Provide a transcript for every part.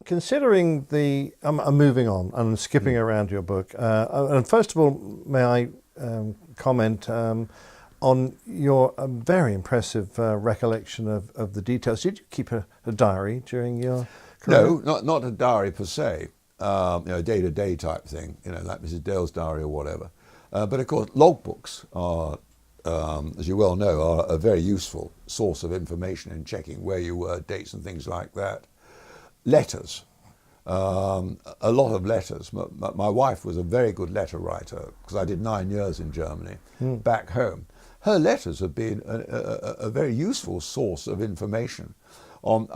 Considering I'm moving on and skipping around your book, and first of all, may I comment on your very impressive recollection of the details. Did you keep a diary during your career? No, not a diary per se, day-to-day type thing, like Mrs. Dale's diary or whatever. But of course, logbooks are, as you well know, are a very useful source of information in checking where you were, dates and things like that. Letters, a lot of letters. My wife was a very good letter writer because I did 9 years in Germany back home. Her letters have been a very useful source of information on,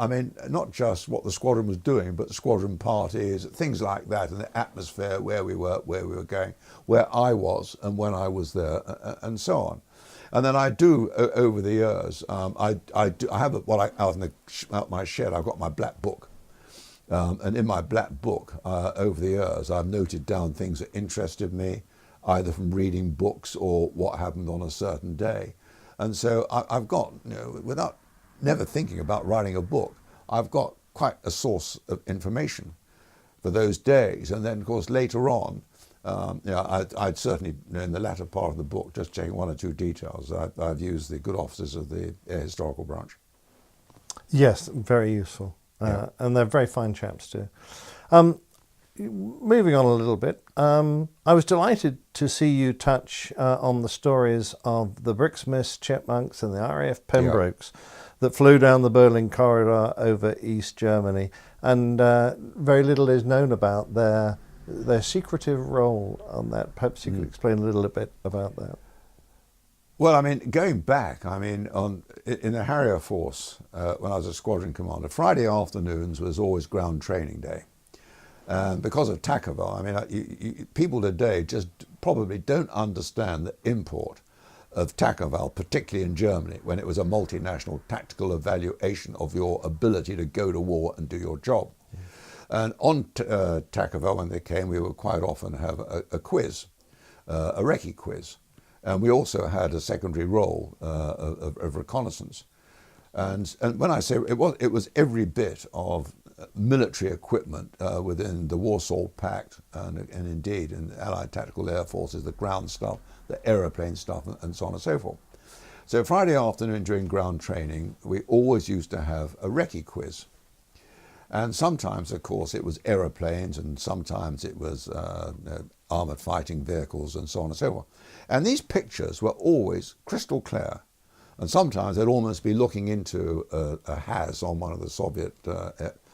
not just what the squadron was doing, but the squadron parties, things like that, and the atmosphere, where we were going, where I was and when I was there, and so on. And then I do, over the years, I have out my shed, I've got my black book. And in my black book, over the years, I've noted down things that interested me, either from reading books or what happened on a certain day. And so I've got, without never thinking about writing a book, I've got quite a source of information for those days. And then, of course, later on, I'd certainly, in the latter part of the book, just checking one or two details, I've used the good officers of the Air Historical Branch. Yes, very useful. And they're very fine chaps too. Moving on a little bit, I was delighted to see you touch on the stories of the Bricksmiths, Chipmunks and the RAF Pembrokes that flew down the Berlin corridor over East Germany. And very little is known about their secretive role on that. Perhaps you could explain a little bit about that. Well, going back, in the Harrier Force, when I was a squadron commander, Friday afternoons was always ground training day. And because of Tackerval, people today just probably don't understand the import of Tackerval, particularly in Germany, when it was a multinational tactical evaluation of your ability to go to war and do your job. And on Tackerval, when they came, we would quite often have a quiz, a recce quiz. And we also had a secondary role of reconnaissance. And when I say it was every bit of military equipment within the Warsaw Pact and indeed in the Allied Tactical Air Forces, the ground stuff, the aeroplane stuff, and so on and so forth. So Friday afternoon during ground training, we always used to have a recce quiz. And sometimes, of course, it was aeroplanes, and sometimes it was armoured fighting vehicles, and so on and so forth. And these pictures were always crystal clear. And sometimes they'd almost be looking into a HAZ on one of the Soviet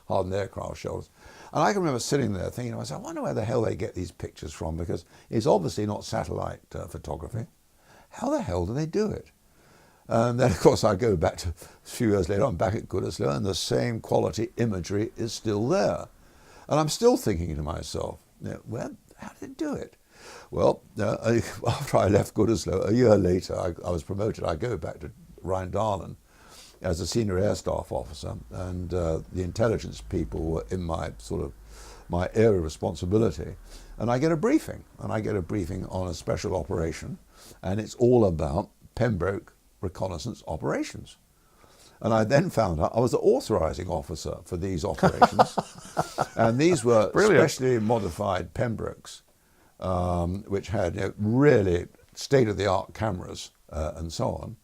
hardened aircraft shells. And I can remember sitting there thinking, I wonder where the hell they get these pictures from, because it's obviously not satellite photography. How the hell do they do it? And then, of course, I go back to a few years later, I'm back at Gütersloh, and the same quality imagery is still there. And I'm still thinking to myself, how did it do it? Well, after I left Gütersloh, a year later, I was promoted. I go back to Rheindahlen as a senior air staff officer, and the intelligence people were in my area of responsibility. And I get a briefing, on a special operation, and it's all about Pembroke reconnaissance operations. And I then found out I was the authorizing officer for these operations. And these were specially modified Pembrokes, which had really state-of-the-art cameras and so on,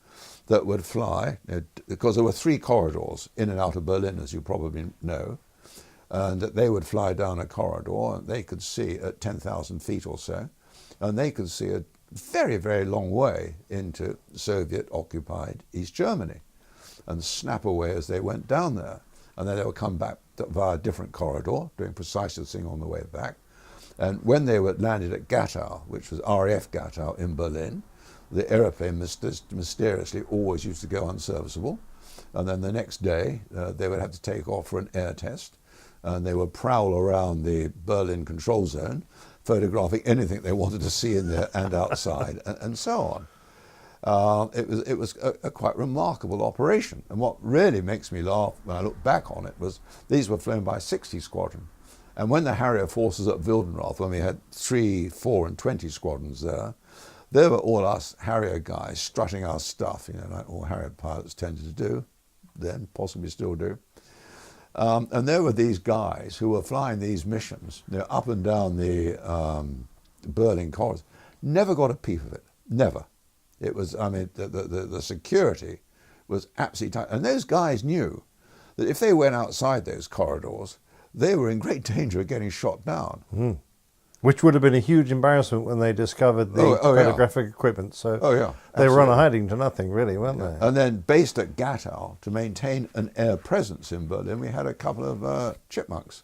that would fly, because there were 3 corridors in and out of Berlin, as you probably know, and that they would fly down a corridor, and they could see at 10,000 feet or so, and they could see a very, very long way into Soviet-occupied East Germany, and snap away as they went down there. And then they would come back via a different corridor, doing precisely the thing on the way back. And when they were landed at Gatow, which was RAF Gatow in Berlin, the aeroplane mysteriously always used to go unserviceable. And then the next day, they would have to take off for an air test. And they would prowl around the Berlin control zone, photographing anything they wanted to see in there and outside, and so on. It was a quite remarkable operation. And what really makes me laugh when I look back on it was these were flown by 60 Squadron. And when the Harrier forces at Wildenrath, when we had 3, 4 and 20 squadrons there were all us Harrier guys strutting our stuff, like all Harrier pilots tended to do, then possibly still do. And there were these guys who were flying these missions, up and down the Berlin corridors. Never got a peep of it. Never. It was, I mean, the security was absolutely tight. And those guys knew that if they went outside those corridors, they were in great danger of getting shot down. Mm. Which would have been a huge embarrassment when they discovered the photographic equipment. So they were on a hiding to nothing, really, weren't they? And then based at Gatow, to maintain an air presence in Berlin, we had a couple of chipmunks.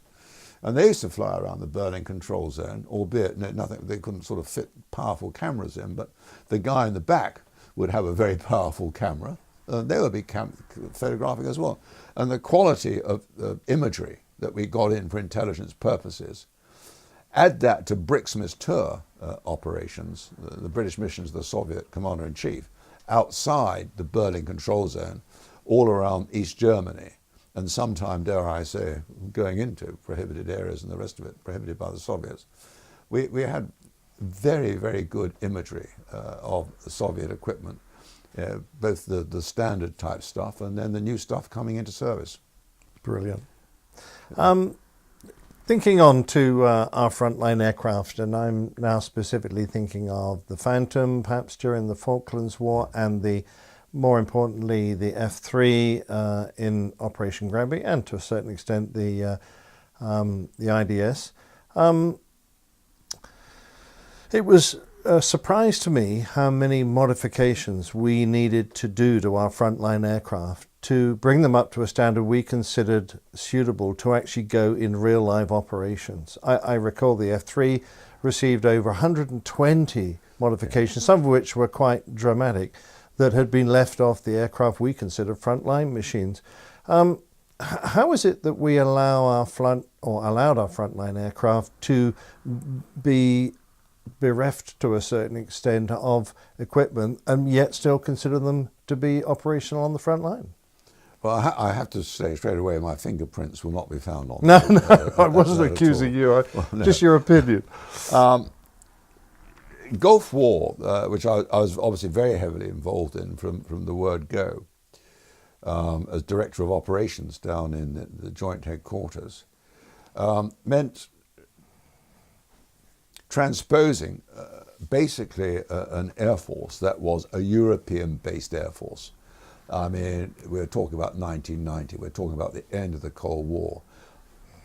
And they used to fly around the Berlin control zone, albeit nothing, they couldn't sort of fit powerful cameras in, but the guy in the back would have a very powerful camera. They would be photographing as well. And the quality of imagery that we got in for intelligence purposes, add that to Bricksmith's tour operations, the British missions of the Soviet commander-in-chief, outside the Berlin control zone, all around East Germany, and sometime, dare I say, going into prohibited areas and the rest of it, prohibited by the Soviets. We had very, very good imagery of the Soviet equipment, both the standard type stuff and then the new stuff coming into service. Brilliant. Thinking on to our frontline aircraft, and I'm now specifically thinking of the Phantom, perhaps during the Falklands War, and more importantly, the F-3 in Operation Granby, and to a certain extent the IDS. It was a surprise to me how many modifications we needed to do to our frontline aircraft to bring them up to a standard we considered suitable to actually go in real live operations. I recall the F-3 received over 120 modifications, some of which were quite dramatic, that had been left off the aircraft we consider frontline machines. How is it that we allowed our frontline aircraft to be bereft to a certain extent of equipment and yet still consider them to be operational on the front line? Well, I have to say straight away, my fingerprints will not be found on No, I wasn't accusing you. Just your opinion. Gulf War, which I was obviously very heavily involved in from the word go, as Director of Operations down in the Joint Headquarters, meant transposing basically an Air Force that was a European-based Air Force. I mean, we're talking about 1990, we're talking about the end of the Cold War.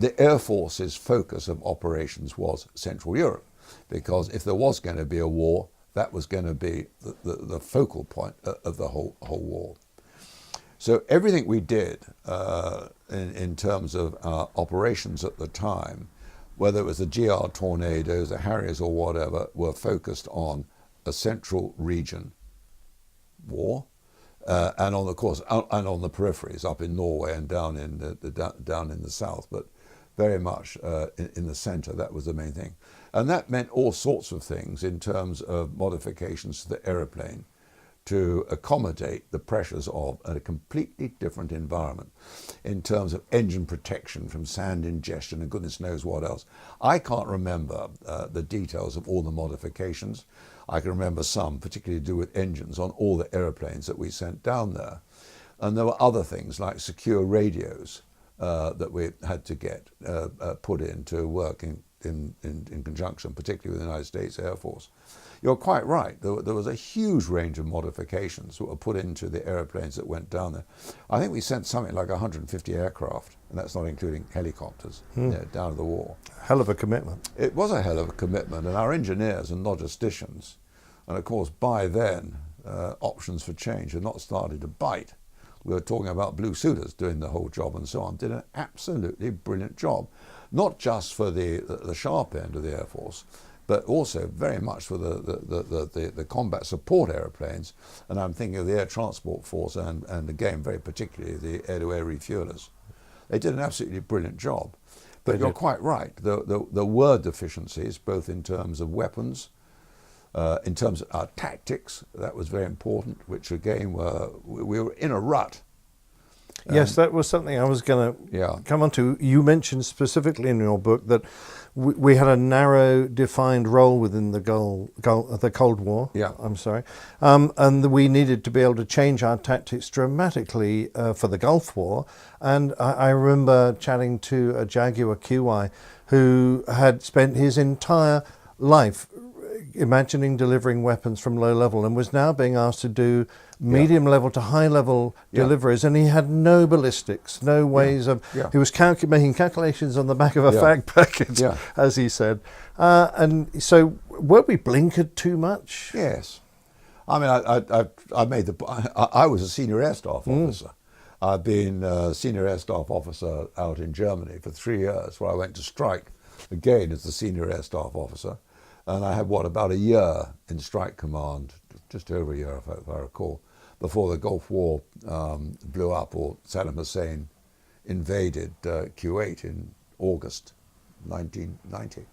The Air Force's focus of operations was Central Europe, because if there was going to be a war, that was going to be the focal point of the whole war. So everything we did in terms of our operations at the time, whether it was the GR Tornadoes, the Harriers or whatever, were focused on a central region war, and on the peripheries up in Norway and down in the south, but very much in the centre. That was the main thing, and that meant all sorts of things in terms of modifications to the aeroplane to accommodate the pressures of a completely different environment in terms of engine protection from sand ingestion and goodness knows what else. I can't remember the details of all the modifications. I can remember some, particularly to do with engines on all the aeroplanes that we sent down there. And there were other things like secure radios that we had to get put in to work in conjunction, particularly with the United States Air Force. You're quite right. There was a huge range of modifications that were put into the airplanes that went down there. I think we sent something like 150 aircraft, and that's not including helicopters, down to the war. Hell of a commitment. It was a hell of a commitment, and our engineers and logisticians, and of course by then, options for change had not started to bite. We were talking about blue suiters doing the whole job and so on, did an absolutely brilliant job, not just for the sharp end of the Air Force, but also very much for the combat support aeroplanes, and I'm thinking of the Air Transport Force and again, very particularly the air-to-air refuelers. They did an absolutely brilliant job. But you're quite right, there were deficiencies, both in terms of weapons, in terms of our tactics, that was very important, which again we were in a rut. Yes, that was something I was going to come on to. You mentioned specifically in your book that we had a narrow, defined role within the Cold War. Yeah. I'm sorry. And we needed to be able to change our tactics dramatically for the Gulf War. And I remember chatting to a Jaguar QI who had spent his entire life imagining delivering weapons from low level and was now being asked to do medium level to high level deliveries, and he had no ballistics, no ways of. He was making calculations on the back of a fag packet, as he said. And so, were we blinkered too much? Yes, I mean, I was a senior air staff officer. I've been a senior air staff officer out in Germany for 3 years, where I went to strike again as the senior air staff officer. And I had, about a year in strike command, just over a year if I recall, before the Gulf War blew up, or Saddam Hussein invaded Kuwait in August 1990.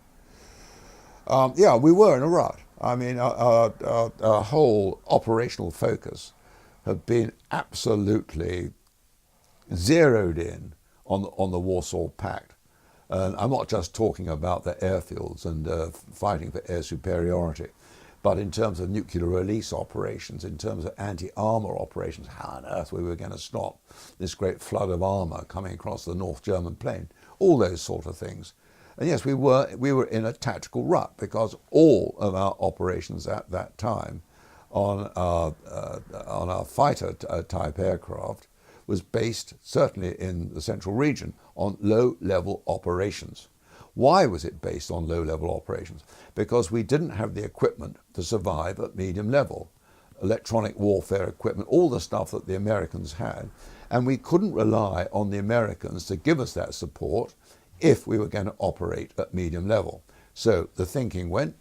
We were in a rut. I mean, our whole operational focus had been absolutely zeroed in on the Warsaw Pact. And I'm not just talking about the airfields and fighting for air superiority, but in terms of nuclear release operations, in terms of anti-armor operations, how on earth we were going to stop this great flood of armor coming across the North German plain, all those sort of things. And yes, we were in a tactical rut, because all of our operations at that time on our fighter type aircraft was based, certainly in the central region, on low-level operations. Why was it based on low-level operations? Because we didn't have the equipment to survive at medium level. Electronic warfare equipment, all the stuff that the Americans had, and we couldn't rely on the Americans to give us that support if we were going to operate at medium level. So the thinking went,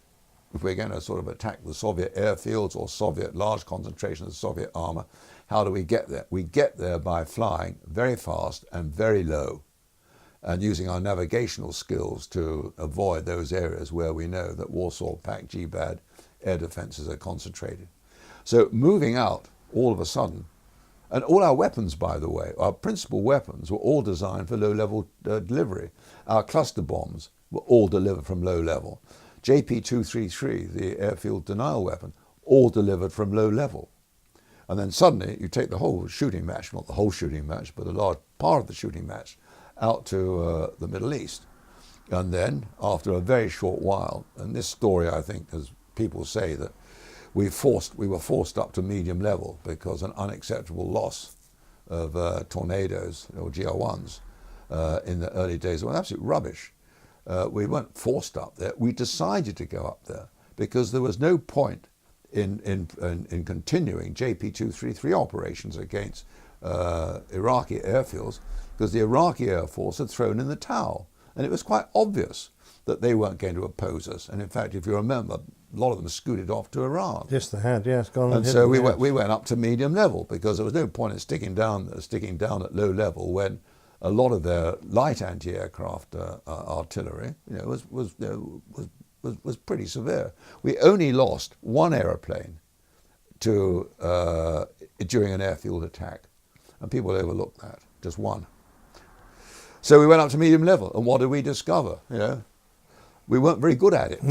if we're going to sort of attack the Soviet airfields or large concentrations of Soviet armor, how do we get there? We get there by flying very fast and very low, and using our navigational skills to avoid those areas where we know that Warsaw Pact GBAD air defenses are concentrated. So moving out all of a sudden, and all our weapons, by the way, our principal weapons were all designed for low-level delivery. Our cluster bombs were all delivered from low level. JP-233, the airfield denial weapon, all delivered from low level. And then suddenly you take the whole shooting match, not the whole shooting match, but a large part of the shooting match, out to the Middle East. And then, after a very short while, and this story, I think, as people say, that we were forced up to medium level because an unacceptable loss of tornadoes, or GR1s, in the early days was absolute rubbish. We weren't forced up there. We decided to go up there because there was no point in continuing JP-233 operations against Iraqi airfields, because the Iraqi Air Force had thrown in the towel. And it was quite obvious that they weren't going to oppose us. And in fact, if you remember, a lot of them scooted off to Iran. Yes, they had, yes. And so we went up to medium level, because there was no point in sticking down at low level when a lot of their light anti-aircraft artillery, was pretty severe. We only lost one aeroplane during an airfield attack, and people overlooked that, just one. So we went up to medium level, and what did we discover? We weren't very good at it.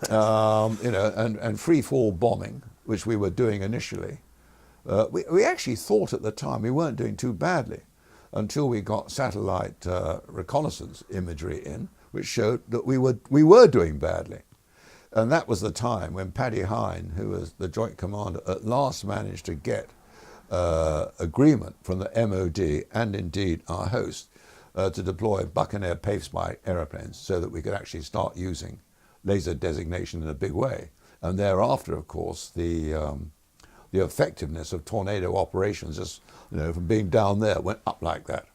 And free fall bombing, which we were doing initially, we actually thought at the time we weren't doing too badly, until we got satellite reconnaissance imagery in, which showed that we were doing badly. And that was the time when Paddy Hine, who was the Joint Commander, at last managed to get agreement from the MOD and indeed our host to deploy Buccaneer Pace-Spike aeroplanes so that we could actually start using laser designation in a big way. And thereafter, of course, the effectiveness of tornado operations, just from being down there, went up like that.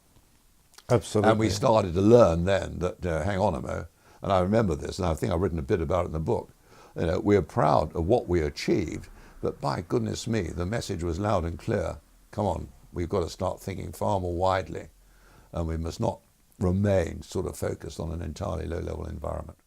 Absolutely. And we started to learn then that, hang on a minute, and I remember this, and I think I've written a bit about it in the book. We're proud of what we achieved, but by goodness me, the message was loud and clear. Come on, we've got to start thinking far more widely, and we must not remain sort of focused on an entirely low-level environment.